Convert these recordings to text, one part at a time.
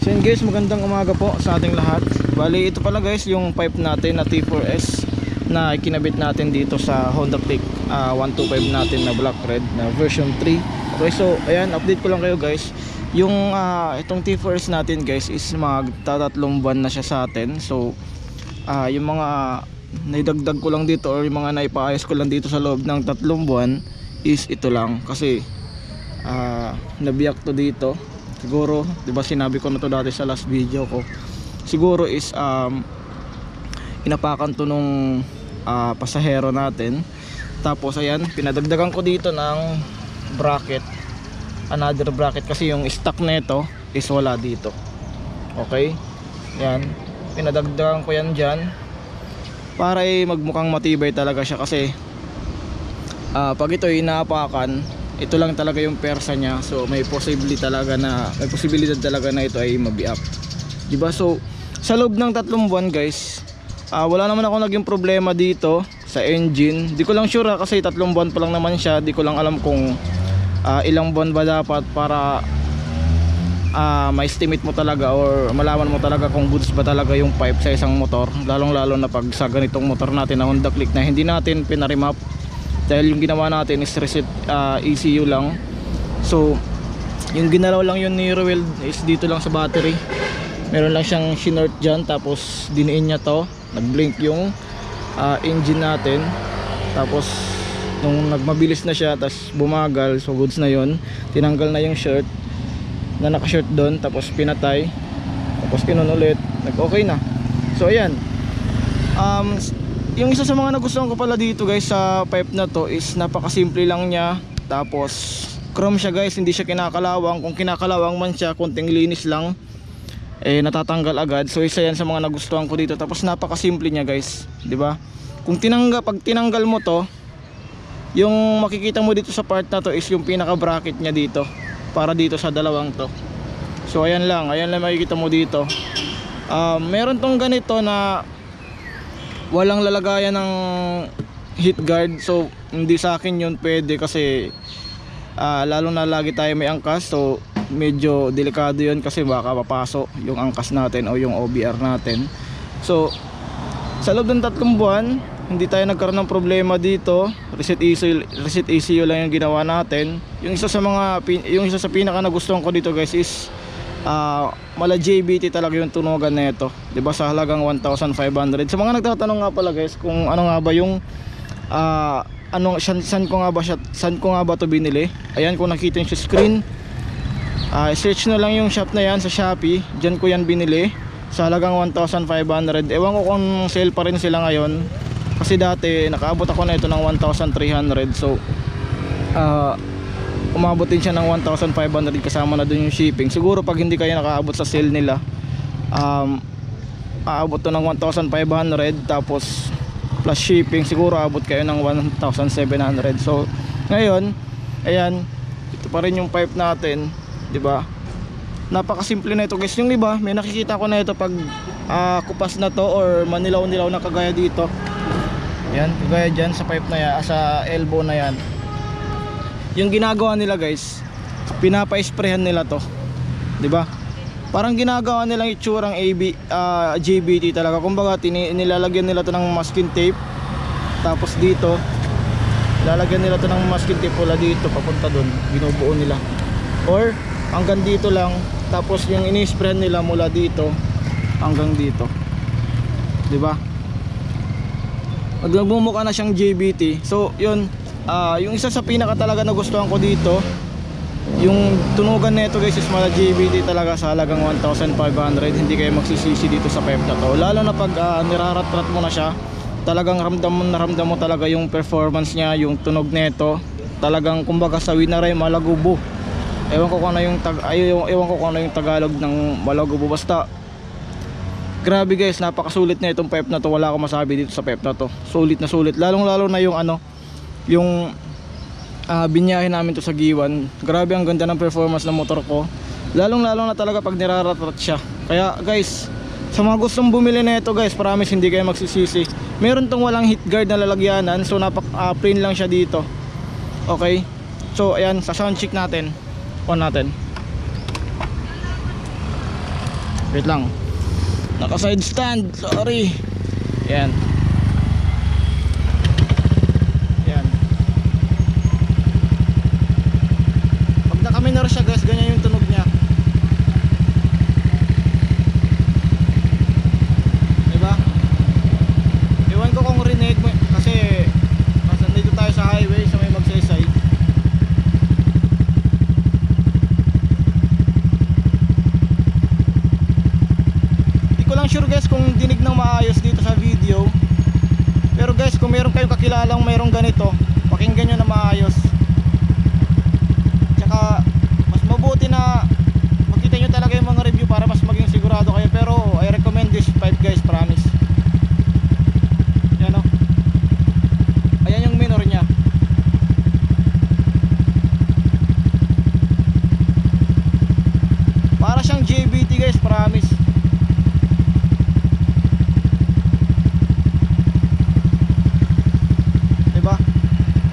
So yun guys, magandang umaga po sa ating lahat. Bali ito pala guys yung pipe natin na T4S na ikinabit natin dito sa Honda Click 125 natin na black red na version 3. Okay, so ayan, update ko lang kayo guys. Yung itong T4S natin guys is magtatatlong buwan na siya sa atin. So yung mga naidagdag ko lang dito or yung mga naipaayos ko lang dito sa loob ng 3 buwan is ito lang. Kasi nabiyak to dito. Siguro, 'di ba sinabi ko na to dati sa last video ko. Siguro is inapakan to nung pasahero natin. Tapos ayan, pinadagdagan ko dito ng bracket. Another bracket kasi yung stock nito is wala dito. Okay? Yan. Pinadagdagan ko yan diyan para magmukhang matibay talaga siya kasi pag ito inaapakan, ito lang talaga yung persa niya. So may possibility talaga na ito ay mabiak. 'Di ba? So sa loob ng 3 buwan guys, wala naman ako naging problema dito sa engine. Di ko lang sure kasi 3 buwan pa lang naman siya. Di ko lang alam kung ilang buwan ba dapat para ma-estimate mo talaga or malaman mo talaga kung goods ba talaga yung pipe sa isang motor. Lalong lalo na pag sa ganitong motor natin na Honda Click na hindi natin pinarimap. Dahil yung ginawa natin is reset ECU lang. So yung ginalaw lang yun ni Ruel is dito lang sa battery. Meron lang siyang shinort dyan. Tapos diniin niya to, nag-blink yung engine natin. Tapos nung nagmabilis na siya, tapos bumagal, so goods na yun. Tinanggal na yung shirt na naka-shirt doon. Tapos pinatay. Tapos kinon ulit, nag-okay na. So ayan, yung isa sa mga nagustuhan ko pala dito guys sa pipe na to is napakasimple lang niya. Tapos chrome siya guys, hindi siya kinakalawang. Kung kinakalawang man siya, konting linis lang natatanggal agad. So isa yan sa mga nagustuhan ko dito. Tapos napakasimple niya guys, 'di ba? Pag tinanggal mo to, yung makikita mo dito sa part na to is yung pinaka bracket niya dito para dito sa dalawang to. So ayan lang makikita mo dito. Meron tong ganito na walang lalagayan ng heat guard. So hindi sa akin yun pwede kasi lalo na lagi tayo may angkas. So medyo delikado yun kasi baka papasok yung angkas natin o yung OBR natin. So sa loob ng 3 buwan hindi tayo nagkaroon ng problema dito. Reset ECU lang yung ginawa natin. Yung isa sa pinaka nagustuhan ko dito guys is mala JBT talaga yung tunugan na ito, 'di ba, sa halagang 1,500. Sa mga nagtatanong nga pala guys kung ano nga ba yung saan ko nga ba to binili. Ayan, kung nakita niyo sa screen, search na lang yung shop na yan sa Shopee. Diyan ko yan binili sa halagang 1,500. Ewan ko kung sale pa rin sila ngayon kasi dati nakaabot ako na ito ng 1,300. So umabot din siya ng 1,500 kasama na dun yung shipping. Siguro pag hindi kayo nakaabot sa sale nila, aabot to ng 1,500 tapos plus shipping, siguro aabot kayo ng 1,700. So ngayon, ayan, ito pa rin yung pipe natin, 'di ba? Napakasimple na ito guys. Yung iba, may nakikita ko na ito pag kupas na to or manilaw-nilaw na kagaya dito. Yan, kagaya dyan sa pipe na yan, sa elbow na yan. Yung ginagawa nila guys, pinapa-sprayhan nila to, 'di ba? Parang ginagawa nilang itsurang JBT talaga. Kumbaga nilalagyan nila to ng masking tape. Tapos dito lalagyan nila to ng masking tape pula dito papunta doon. Binubuo nila. Or hanggang dito lang. Tapos yung ini-sprayan nila mula dito hanggang dito. 'Di ba? Pag nagmumukha na siyang JBT. So, 'yun. Yung isa sa pinaka talaga nagustuhan ko dito, yung tunugan nito guys is mala JBT talaga sa halagang 1,500. Hindi kayo magsisisi dito sa pipe na to. Lalo na pag nirarat-rat mo na siya, talagang ramdam mo talaga yung performance niya, yung tunog nito. Talagang kumbaga sa winaray malagubo. Ewan ko kung ano yung Tagalog ng malagubo, basta grabe guys, napakasulit na itong pipe na to. Wala akong masabi dito sa pipe na to. Sulit na sulit. Lalong-lalo na yung binyahe namin to sa Giwan. Grabe ang ganda ng performance ng motor ko. Lalong-lalo na talaga pag nirarat-rat siya. Kaya guys, sa mga gustong bumili na ito guys, promise hindi kayo magsisisi. Meron tong walang heat guard na lalagyanan. So plain lang siya dito. Okay. So ayan, sa sound check natin. On natin. Wait lang. Naka side stand, sorry. Yan. Yan. Pag naka-minor siya guys, ganyan yung tunog niya. Diba? Iwan ko kung rinig mo, kasi nandito tayo sa highway sa may magsaysay. Hindi ko lang sure guys kung dinig ng maayos dito sa video. Pero guys, kung meron kayong kakilalang mayroong ganito, pakinggan nyo na maayos. Tsaka mas mabuti na makita nyo talaga yung mga review para mas maging sigurado kayo. Pero I recommend this 5 guys, promise. Yan o. Ayan yung minor nya. Para siyang JBT guys, promise. Diba?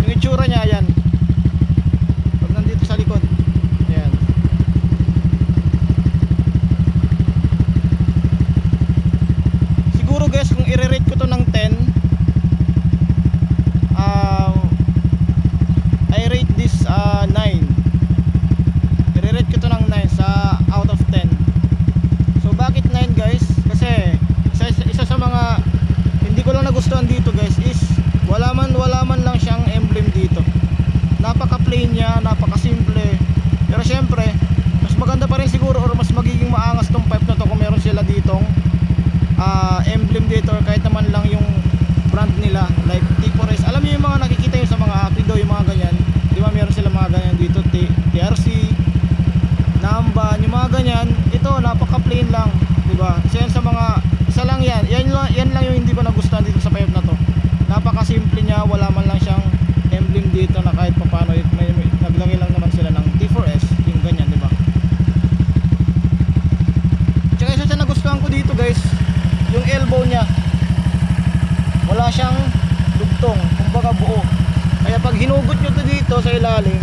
Yung itsura nya yan. Pag nandito sa likod. Ayan. Siguro guys, kung i-rate ko to ng 10, I rate this 9. I-rate ko to ng 9 sa out of 10. So bakit 9 guys? Kasi isa sa mga hindi ko lang nagustuhan dito guys is wala man lang siyang emblem dito. Napaka plain niya, napaka simple. Pero syempre mas maganda pa rin siguro or mas magiging maangas tong pipe na to kung meron sila ditong emblem dito or kahit naman lang yung brand nila like T4S. Alam niyo yung mga nakikita nyo sa mga Apido, yung mga ganyan, di ba meron sila mga ganyan dito, TRC, Namban, yung mga ganyan. Ito napaka plain lang, di ba? Isa yan sa mga, isa lang yan lang yung hindi ko nagustuhan dito sa pipe na to. Napaka simple niya, wala man lang siyang emblem dito na kahit paano may naglagay lang naman sila ng T4S, yung ganyan, di ba? Tsaka isa sa nagustuhan ko dito guys, yung elbow niya wala siyang dugtong, kumbaga buo. Kaya pag hinugot nyo to dito sa ilalim,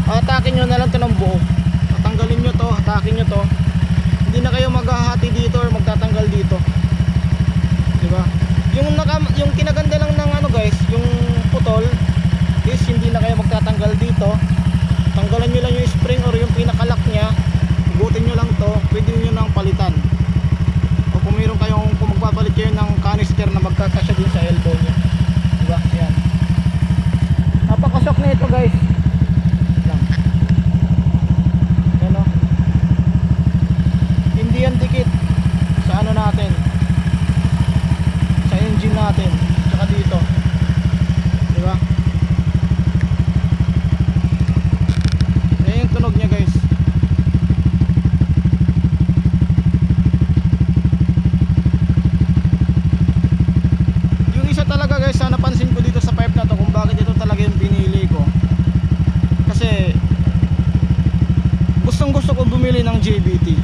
hatakin nyo na lang to ng buo. Tatanggalin nyo to, hatakin nyo to. Hindi na kayo maghahati dito or magtatanggal dito, diba? Yung kinaganda lang ng ano guys, yung putol is hindi na kayo magtatanggal dito. Tanggalan nyo lang yung spring or yung pinakalock nya, hugutin nyo lang to, pwede nyo nang palitan. O kung mayroon kayong, kung magpapalit kayo ng canister na magkakasya din sa elbow nyo, diba? Ayan. Napakasok na ito guys. Yan. Yan o. Hindi yan dikit sa ano natin, sa engine natin, tsaka dito, diba? Yan yung tunog nya guys. Talaga guys, napansin ko dito sa pipe na to kung bakit ito talaga yung pinili ko. Kasi gustong gusto ko bumili ng JBT.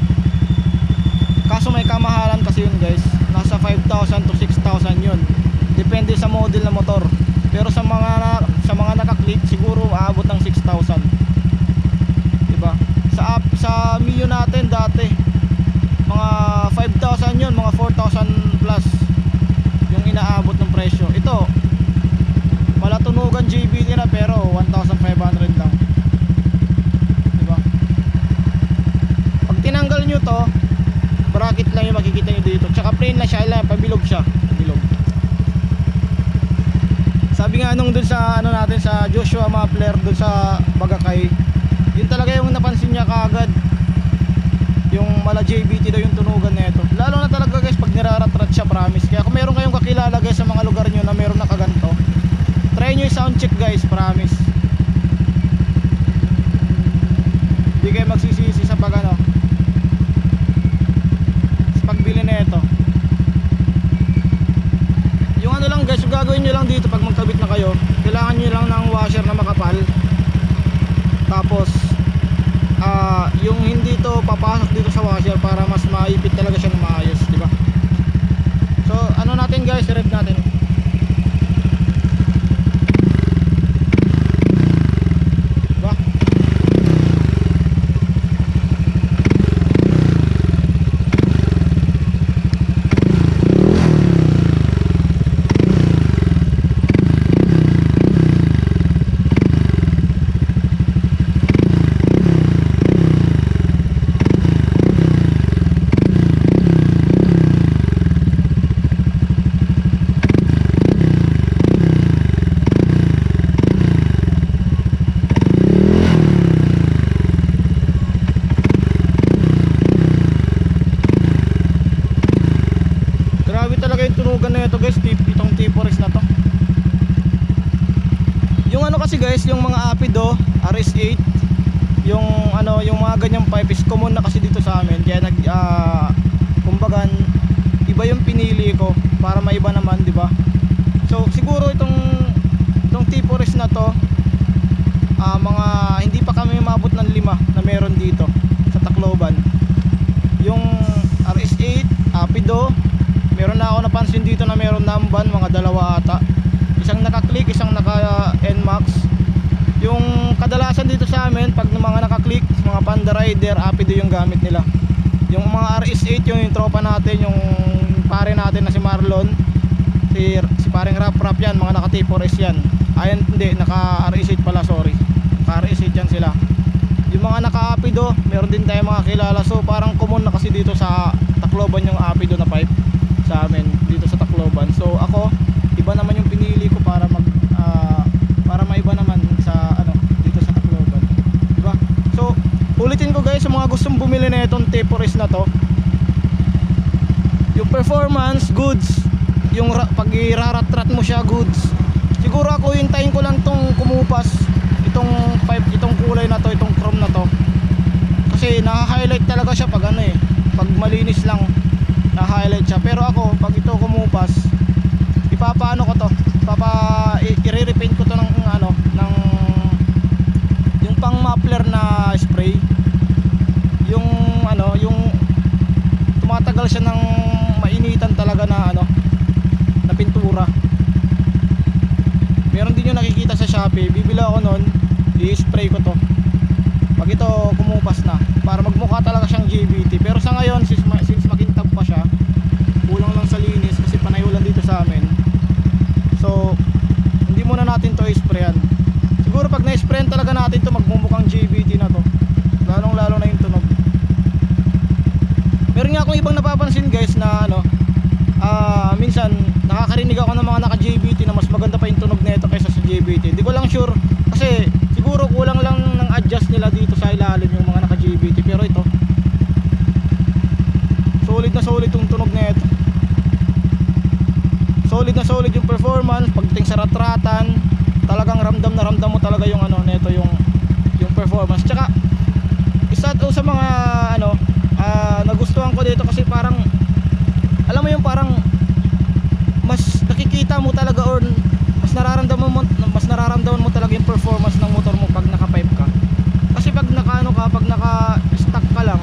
Kaso may kamahalan kasi yun guys. Nasa 5,000 to 6,000 yun. Depende sa model na motor. Pero sa mga naka-click siguro aabot ng 6,000. Diba? Sa Mio natin dati mga 5,000 yun, mga 4,000 plus yung inaabot ng presyo. Ito malatunugan JBT na pero 1,500 lang, diba? Pag tinanggal nyo to, bracket lang yung makikita nyo dito, tsaka plain na siya, lang pabilog siya, pabilog. Sabi nga nung dun sa ano natin sa Joshua Muffler dun sa Bagakay, yun talaga yung napansin niya kaagad, yung mala JBT daw yung tunugan nito. Lalo na talaga guys pag niraratrat siya, promise. Kaya kung meron kayong kakilala guys sa mga lugar nyo na meron nakaganto, try nyo yung sound check guys, promise. Hindi kayo magsisisi sa pag ano, sa pagbili na ito. Yung ano lang guys, yung gagawin nyo lang dito pag magkabit na kayo, kailangan nyo lang ng washer na makapal. Tapos yung hindi to papasok dito sa washer para mas maipit talaga siya ng maayos, di ba? So ano natin guys, i-rev natin. Diba? kasi guys, yung mga Apido, RS8, yung ano, yung mga ganyang pipe is common na kasi dito sa amin. Kaya kumbaga iba yung pinili ko para maiba naman, di ba? So siguro itong T4S na to, mga hindi pa kami mabot ng 5 na meron dito sa Tacloban. Yung RS8, Apido, meron na ako napansin dito na meron namban, mga 2 ata. Isang naka-click, isang naka-NMAX. Yung kadalasan dito sa amin, pag mga naka-click, mga Panda Rider, Apido yung gamit nila. Yung mga RS8, yung tropa natin, yung pare natin na si Marlon, si pareng Rap yan, mga naka-T4S yan. Ayan, hindi, naka-RS8 pala, sorry. Naka-RS8 yan sila. Yung mga naka-Apido, meron din tayong mga kilala. So parang common na kasi dito sa Tacloban yung Apido na pipe sa amin, dito sa Tacloban. So ako, iba naman yung pinili ko para para maiba naman sa dito sa Tacloban, diba? So ulitin ko guys, sa mga gustong bumili na itong T4S na to, yung performance goods, yung pag irarat-rat mo siya goods. Siguro ako hintayin ko lang tong kumupas, itong pipe, itong kulay na to, itong chrome na to, kasi na-highlight talaga siya pag pag malinis lang na-highlight siya. Pero ako, pag ito kumupas, ipapaano ko to, i-repaint ko to ng yung pang muffler na spray, yung tumatagal siya ng mainitan talaga na na pintura. Meron din yung nakikita sa Shopee, bibili ako nun, i-spray ko to pag ito kumupas na, para magmukha talaga siyang GBT. Pero sa ngayon, since makintab pa siya, kulang lang sa linis kasi panay ulan dito sa amin, so hindi muna natin to i-sprayan. Siguro pag na-sprayan talaga natin to, magmumukhang GBT na to, lalong lalo na yung tunog. Meron nga akong ibang napapansin guys na minsan nakakarinig ako ng mga naka-JBT na mas maganda pa yung tunog nito kaysa sa JBT. Hindi ko lang sure kasi siguro kulang lang ng adjust nila dito sa ilalim yung mga naka-JBT. Pero ito, solid na solid yung tunog nito. Solid na solid yung performance. Pagdating sa ratratan, talagang ramdam na ramdam mo talaga yung nito, yung performance. Tsaka isa to sa mga nagustuhan ko dito kasi parang alam mo yung parang mas nakikita mo talaga, or mas nararamdaman mo talaga yung performance ng motor mo pag naka-pipe ka. Kasi pag pag naka-stack ka lang,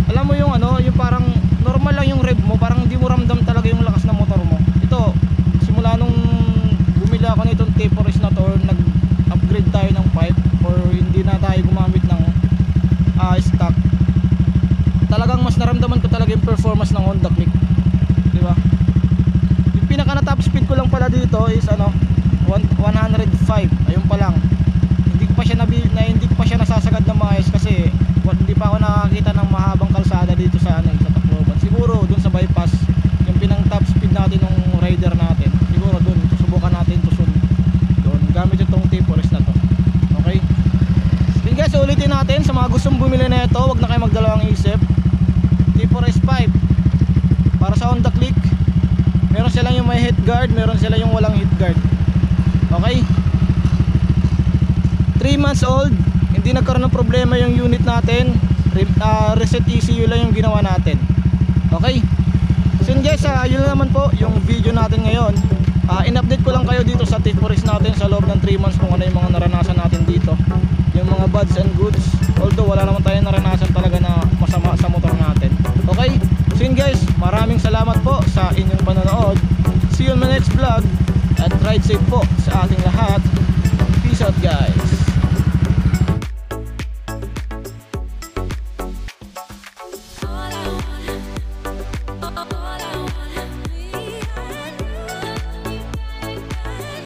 alam mo yung yung parang normal lang yung rev mo, parang hindi mo ramdam talaga yung lakas ng motor mo. Ito, simula nung bumili ako nitong T4S na to, nag-upgrade tayo ng pipe, or hindi na tayo gumamit ng stock, talagang mas naramdaman ko talaga yung performance ng Honda Click, di ba? Yung pinaka na top speed ko lang pala dito is 105, ayun pa lang. Hindi pa siya nasasagad ng maayos kasi hindi pa ako nakakita ng mahabang kalsada dito sa sa Tacloban. Siguro dun sa bypass, yung pinang top speed natin ng rider natin, siguro dun susubukan natin to soon, doon gamit itong T4S na to. Okay, then guys, ulitin natin sa mga gustong bumili na ito, wag na kayo magdalawang isip. T4S pipe para sa Honda Click, meron silang yung may head guard, meron silang yung walang head guard. Okay, 3 months old, hindi nagkaroon ng problema yung unit natin. Reset ECU lang yung ginawa natin. Okay, so yun guys, yun naman po yung video natin ngayon. In-update ko lang kayo dito sa T4S natin sa loob ng 3 months kung ano yung mga naranasan natin dito, yung mga bads and goods. Although wala naman tayo naranasan talaga na masama sa motor natin. Okay, so yun guys, maraming salamat po sa inyong panonood. See you on my next vlog, at ride safe po sa ating lahat. Peace out guys.